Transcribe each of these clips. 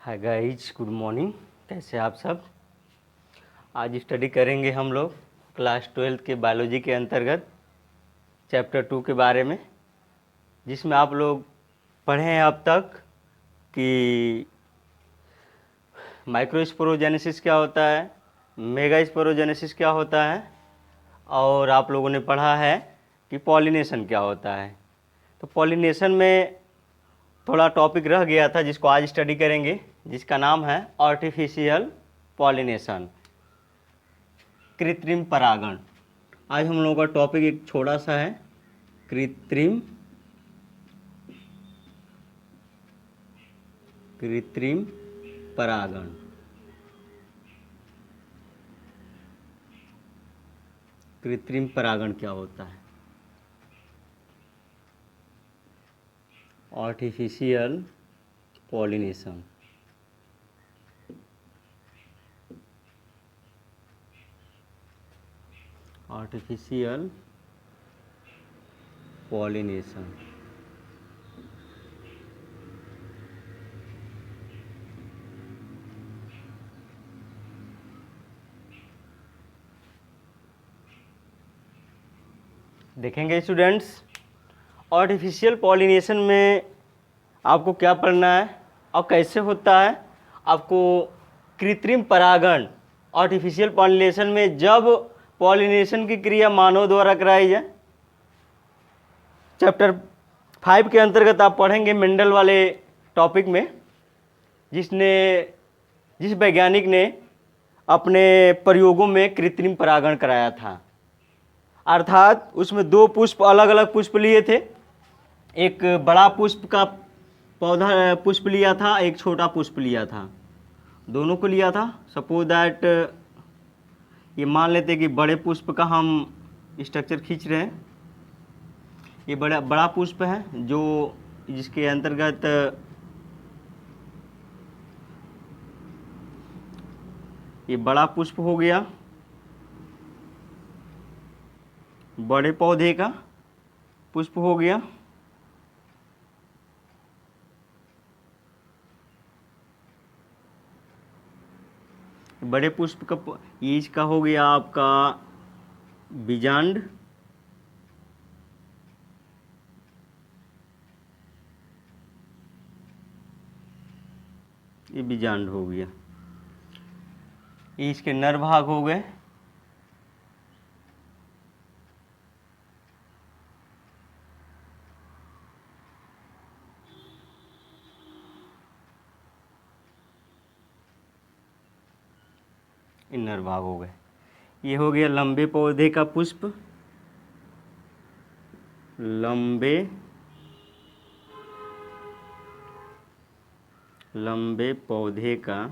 Hi guys, good morning. कैसे आप सब? आज स्टडी करेंगे हम लोग क्लास 12 के बायोलॉजी के अंतर्गत चैप्टर 2 के बारे में, जिसमें आप लोग पढ़े हैं अब तक कि माइक्रोस्पोरोजेनेसिस क्या होता है, मेगास्पोरोजेनेसिस क्या होता है, और आप लोगों ने पढ़ा है कि पॉलिनेशन क्या होता है। तो पॉलिनेशन में थोड़ा टॉपिक रह गया था जिसको आज स्टडी करेंगे, जिसका नाम है आर्टिफिशियल पॉलिनेशन, कृत्रिम परागण। आज हम लोगों का टॉपिक एक छोटा सा है, कृत्रिम परागण। कृत्रिम परागण क्या होता है? Artificial pollination. आर्टिफिशियल पॉलिनेशन देखेंगे स्टूडेंट्स। आर्टिफिशियल पॉलिनेशन में आपको क्या पढ़ना है और कैसे होता है। आपको कृत्रिम परागण, आर्टिफिशियल पॉलिनेशन में जब पॉलिनेशन की क्रिया मानव द्वारा कराई जाए, चैप्टर 5 के अंतर्गत आप पढ़ेंगे मेंडल वाले टॉपिक में, जिस वैज्ञानिक ने अपने प्रयोगों में कृत्रिम परागण कराया था। अर्थात उसमें दो पुष्प, अलग अलग पुष्प लिए थे। एक बड़ा पुष्प का पौधा पुष्प लिया था, एक छोटा पुष्प लिया था, दोनों को लिया था। सपोज दैट ये मान लेते कि बड़े पुष्प का हम स्ट्रक्चर खींच रहे हैं। ये बड़ा पुष्प है जिसके अंतर्गत ये बड़ा पुष्प हो गया, बड़े पौधे का पुष्प हो गया। बड़े पुष्प का ये इसका हो गया आपका बीजांड, ये बीजांड हो गया। ये इसके नर भाग हो गए। इनर भाग हो गए। ये हो गया लंबे पौधे का पुष्प, लंबे पौधे का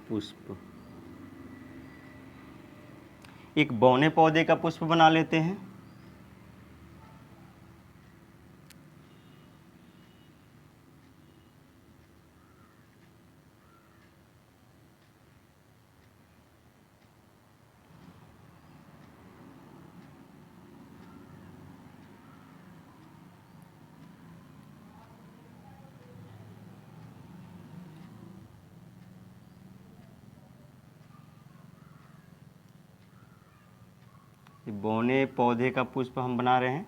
पुष्प। एक बौने पौधे का पुष्प बना लेते हैं। बौने पौधे का पुष्प हम बना रहे हैं।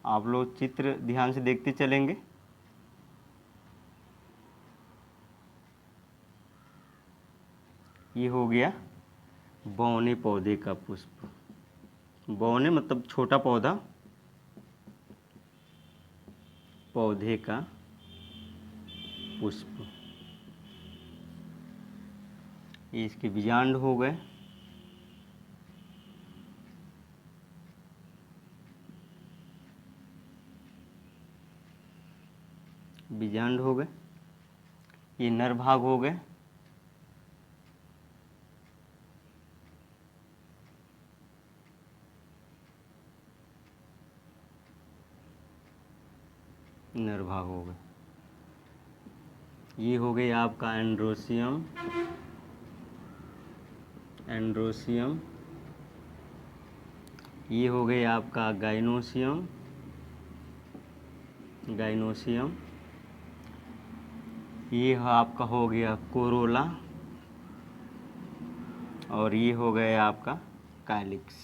आप लोग चित्र ध्यान से देखते चलेंगे। ये हो गया बौने पौधे का पुष्प। बौने मतलब छोटा पौधा, पौधे का पुष्प। ये इसके बीजांड हो गए। बीजांड हो गए। ये नर भाग हो गए। नर भाग हो गए। ये हो गए आपका एंड्रोसियम। ये हो गए आपका गाइनोसियम। गाइनोसियम। ये आपका हो गया कोरोला, और ये हो गया आपका काइलिक्स।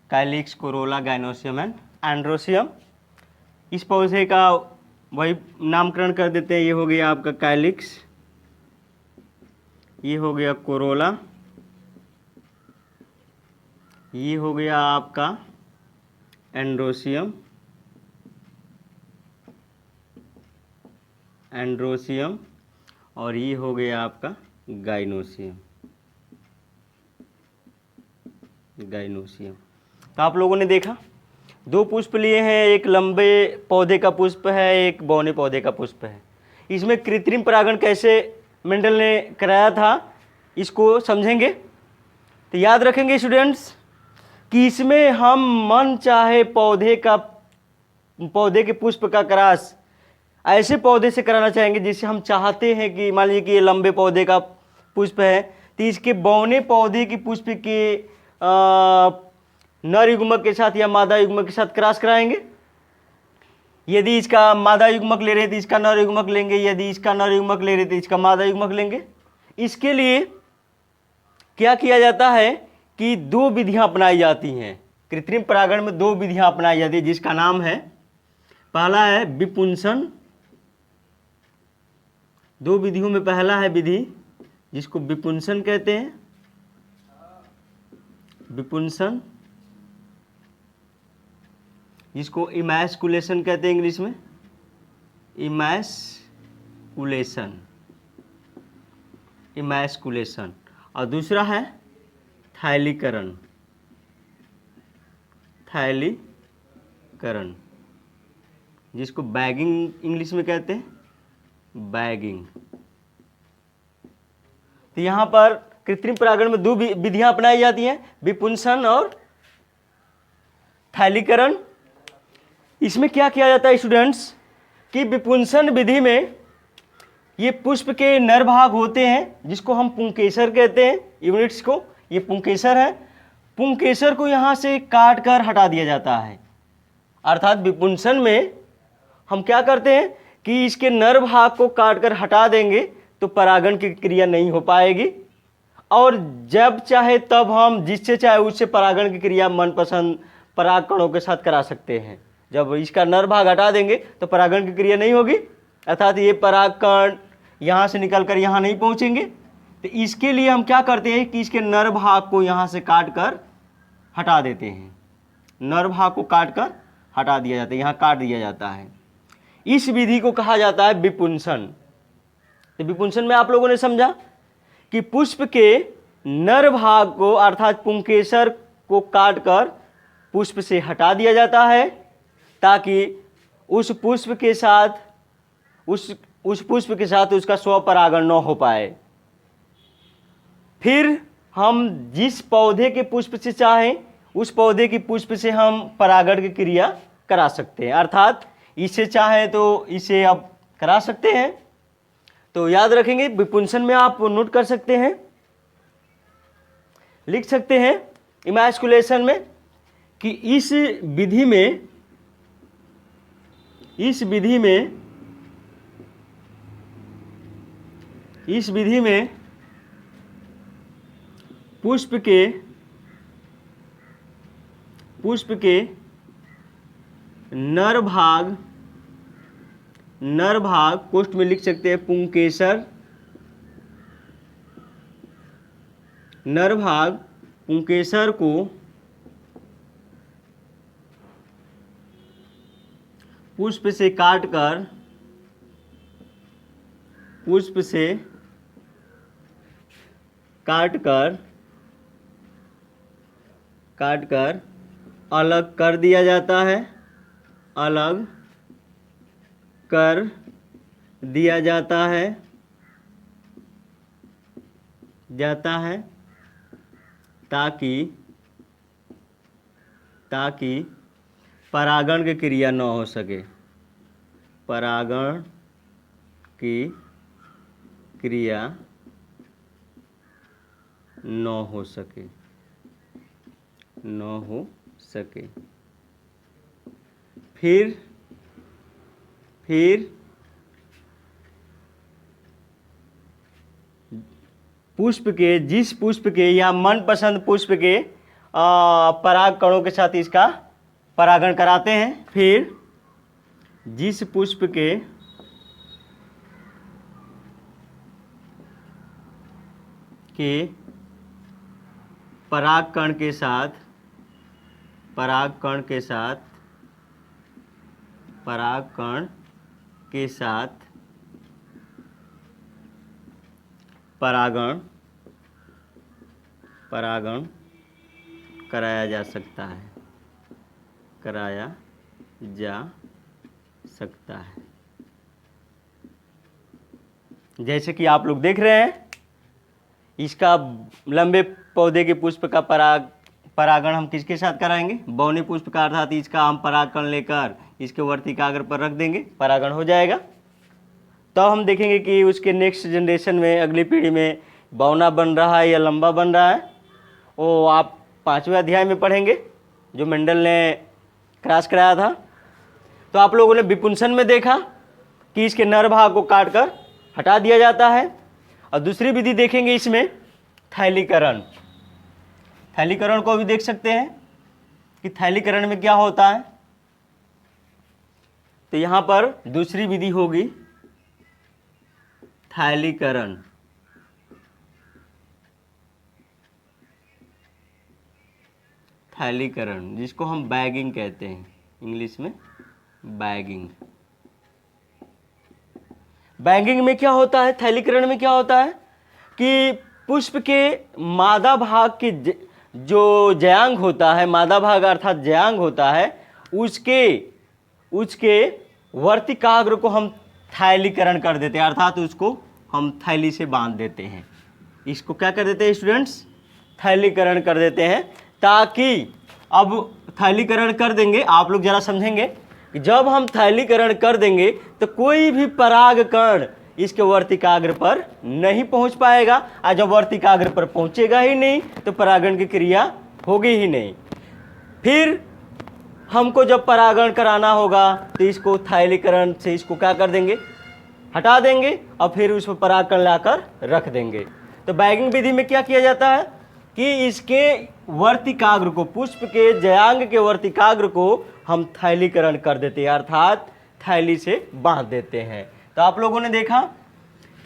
काइलिक्स, कोरोला, गाइनोसियम एंड एंड्रोसियम। इस पौधे का वही नामकरण कर देते हैं। ये हो गया आपका काइलिक्स, ये हो गया कोरोला, ये हो गया आपका एंड्रोसियम, एंड्रोसियम, और ये हो गया आपका गाइनोसियम, गाइनोसियम। तो आप लोगों ने देखा, दो पुष्प लिए हैं, एक लंबे पौधे का पुष्प है, एक बौने पौधे का पुष्प है। इसमें कृत्रिम परागण कैसे मेंडल ने कराया था, इसको समझेंगे। तो याद रखेंगे स्टूडेंट्स कि इसमें हम मन चाहे पौधे के पुष्प का क्रॉस ऐसे पौधे से कराना चाहेंगे जिसे हम चाहते हैं कि मान लीजिए कि ये लंबे पौधे का पुष्प है, तो इसके बौने पौधे की पुष्प के नर युग्मक के साथ या मादा युग्मक के साथ क्रॉस कराएंगे। यदि इसका मादा युग्मक ले रहे तो इसका नर युग्मक लेंगे, यदि इसका नर युग्मक ले रहे तो इसका मादा युग्मक लेंगे। इसके लिए क्या किया जाता है कि दो विधियां अपनाई जाती हैं। कृत्रिम परागण में दो विधियां अपनाई जाती है, जिसका नाम है, पहला है विपुंसन। दो विधियों में पहला है विधि जिसको विपुंसन कहते हैं, विपुंसन, जिसको इमैस्कुलेशन कहते हैं इंग्लिश में, इमैस्कुलेशन, इमैस्कुलेशन। और दूसरा है थैलीकरण, थैलीकरण, जिसको बैगिंग इंग्लिश में कहते हैं, बैगिंग। तो यहाँ पर कृत्रिम परागण में दो विधियां अपनाई जाती हैं, विपुंसन और थैलीकरण। इसमें क्या किया जाता है स्टूडेंट्स कि विपुंसन विधि में ये पुष्प के नर भाग होते हैं, जिसको हम पुंकेसर कहते हैं, यूनिट्स को, ये पुंकेसर है। पुंकेसर को यहाँ से काट कर हटा दिया जाता है। अर्थात विपुंसन में हम क्या करते हैं कि इसके नर भाग को काट कर हटा देंगे तो परागण की क्रिया नहीं हो पाएगी, और जब चाहे तब हम जिससे चाहे उससे परागण की क्रिया मनपसंद परागकणों के साथ करा सकते हैं। जब इसका नर भाग हटा देंगे तो परागण की क्रिया नहीं होगी, अर्थात ये परागकण यहाँ से निकल कर यहाँ नहीं पहुँचेंगे। तो इसके लिए हम क्या करते हैं कि इसके नर भाग को यहाँ से काट कर हटा देते हैं। नर भाग को काट कर हटा दिया जाता है, यहाँ काट दिया जाता है। इस विधि को कहा जाता है विपुंसन। तो विपुंसन में आप लोगों ने समझा कि पुष्प के नर भाग को अर्थात पुंकेसर को काट कर पुष्प से हटा दिया जाता है, ताकि उस पुष्प के साथ उसका स्वपरागण न हो पाए। फिर हम जिस पौधे के पुष्प से चाहें उस पौधे की पुष्प से हम परागण की क्रिया करा सकते हैं। अर्थात इसे चाहें तो इसे आप करा सकते हैं। तो याद रखेंगे, विपुंसन में आप नोट कर सकते हैं, लिख सकते हैं इमैस्कुलेशन में कि इस विधि में पुष्प के नर भाग कोष्ठ में लिख सकते हैं पुंकेसर, नर भाग पुंकेसर को पुष्प से काट कर अलग कर दिया जाता है, अलग कर दिया जाता है ताकि परागण की क्रिया न हो सके, परागण की क्रिया न हो सके। फिर फिर पुष्प के, जिस पुष्प के या मनपसंद पुष्प के पराग कणों के साथ इसका परागण कराते हैं। फिर जिस पुष्प के परागकण के साथ परागकण के साथ परागकण के साथ परागण कराया जा सकता है, कराया जा सकता है। जैसे कि आप लोग देख रहे हैं, इसका लंबे पौधे के पुष्प का परागण हम किसके साथ कराएंगे? बौने पुष्प का, अर्थात इसका हम परागकण लेकर इसके वर्तिकाग्र पर रख देंगे, परागण हो जाएगा। तो हम देखेंगे कि उसके नेक्स्ट जनरेशन में, अगली पीढ़ी में बौना बन रहा है या लंबा बन रहा है, वो आप 5वें अध्याय में पढ़ेंगे जो मेंडल ने क्रॉस कराया था। तो आप लोगों ने विपुंसन में देखा कि इसके नर भाग को काटकर हटा दिया जाता है। और दूसरी विधि देखेंगे इसमें थैलीकरण। थैलीकरण को भी देख सकते हैं कि थैलीकरण में क्या होता है। तो यहां पर दूसरी विधि होगी थैलीकरण। थैलीकरण जिसको हम बैगिंग कहते हैं, इंग्लिश में बैगिंग। बैगिंग में क्या होता है, थैलीकरण में क्या होता है कि पुष्प के मादा भाग के जो जयांग होता है, मादा भाग अर्थात जयांग होता है, उसके वर्तिकाग्र को हम थैलीकरण कर देते हैं, अर्थात उसको हम थैली से बांध देते हैं। इसको क्या कर देते हैं स्टूडेंट्स? थैलीकरण कर देते हैं। ताकि अब थैलीकरण कर देंगे, आप लोग जरा समझेंगे कि जब हम थैलीकरण कर देंगे तो कोई भी परागकण इसके वर्तिकाग्र पर नहीं पहुंच पाएगा, और जब वर्तिकाग्र पर पहुंचेगा ही नहीं तो परागण की क्रिया होगी ही नहीं। फिर हमको जब परागण कराना होगा तो इसको थैलीकरण से इसको क्या कर देंगे? हटा देंगे, और फिर उस पर परागकण लाकर रख देंगे। तो बैगिंग विधि में क्या किया जाता है कि इसके वर्तिकाग्र को, पुष्प के जयांग के वर्तिकाग्र को हम थैलीकरण कर देते हैं, अर्थात थैली से बांध देते हैं। तो आप लोगों ने देखा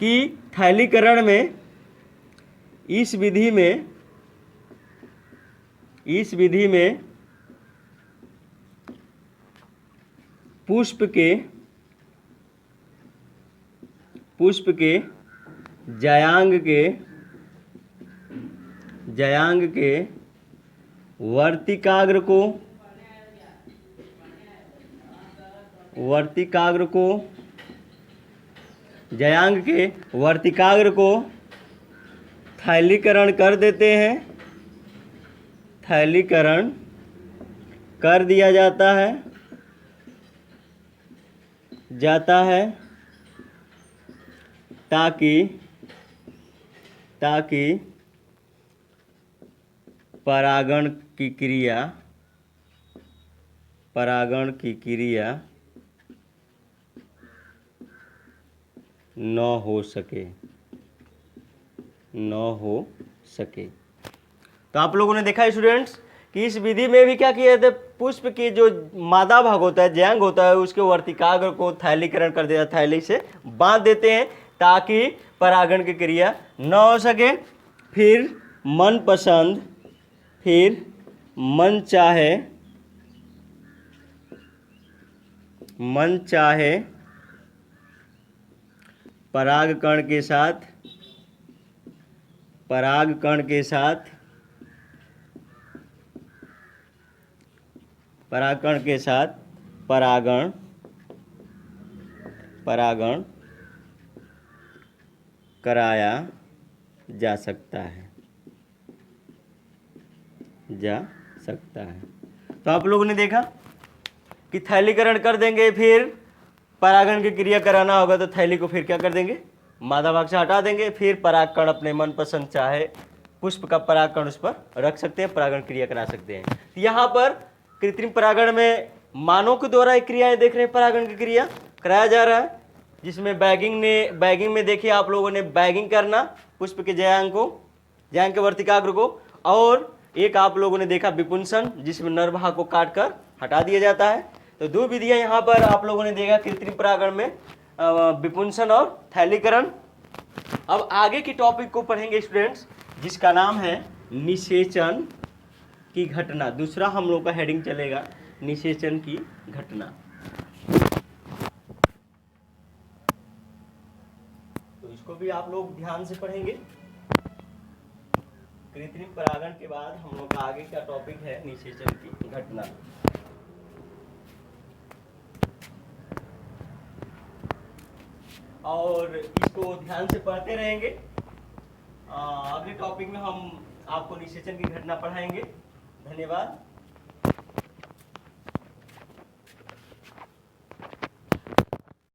कि थैलीकरण में, इस विधि में पुष्प के जयांग के वर्तिकाग्र को जयांग के वर्तिकाग्र को थैलीकरण कर देते हैं, थैलीकरण कर दिया जाता है ताकि परागण की क्रिया न हो सके। तो आप लोगों ने देखा स्टूडेंट्स कि इस विधि में भी क्या किया जाता है, पुष्प की जो मादा भाग होता है, जयांग होता है, उसके वर्तिकाग्र को थैलीकरण कर दिया, थैली से बांध देते हैं ताकि परागण की क्रिया न हो सके। फिर मन चाहे परागकण के साथ परागण कराया जा सकता है। तो आप लोगों ने देखा कि थैलीकरण कर देंगे, फिर परागण की क्रिया कराना होगा तो थैली को फिर क्या कर देंगे? मादा भाग से हटा देंगे। फिर परागकण अपने मनपसंद चाहे पुष्प का परागकण उस पर रख सकते हैं, परागण क्रिया करा सकते हैं। यहाँ पर कृत्रिम परागण में मानव के द्वारा एक क्रियाएं देख रहे हैं, परागण की क्रिया कराया जा रहा है, जिसमें बैगिंग में देखिए आप लोगों ने बैगिंग करना पुष्प के जयांक के वर्तिकाग्र को, और एक आप लोगों ने देखा विपुंसन, जिसमें नर भाग को काट कर हटा दिया जाता है। तो दो विधियां यहाँ पर आप लोगों ने देखा कृत्रिम परागण में, विपुंसन और थैलीकरण। अब आगे की टॉपिक को पढ़ेंगे स्टूडेंट्स, जिसका नाम है निषेचन की घटना। दूसरा हम लोग का हेडिंग चलेगा निषेचन की घटना। तो इसको भी आप लोग ध्यान से पढ़ेंगे। कृत्रिम परागण के बाद हम लोग का आगे का टॉपिक है निषेचन की घटना। और इसको ध्यान से पढ़ते रहेंगे। अगले टॉपिक में हम आपको निषेचन की घटना पढ़ाएंगे। धन्यवाद।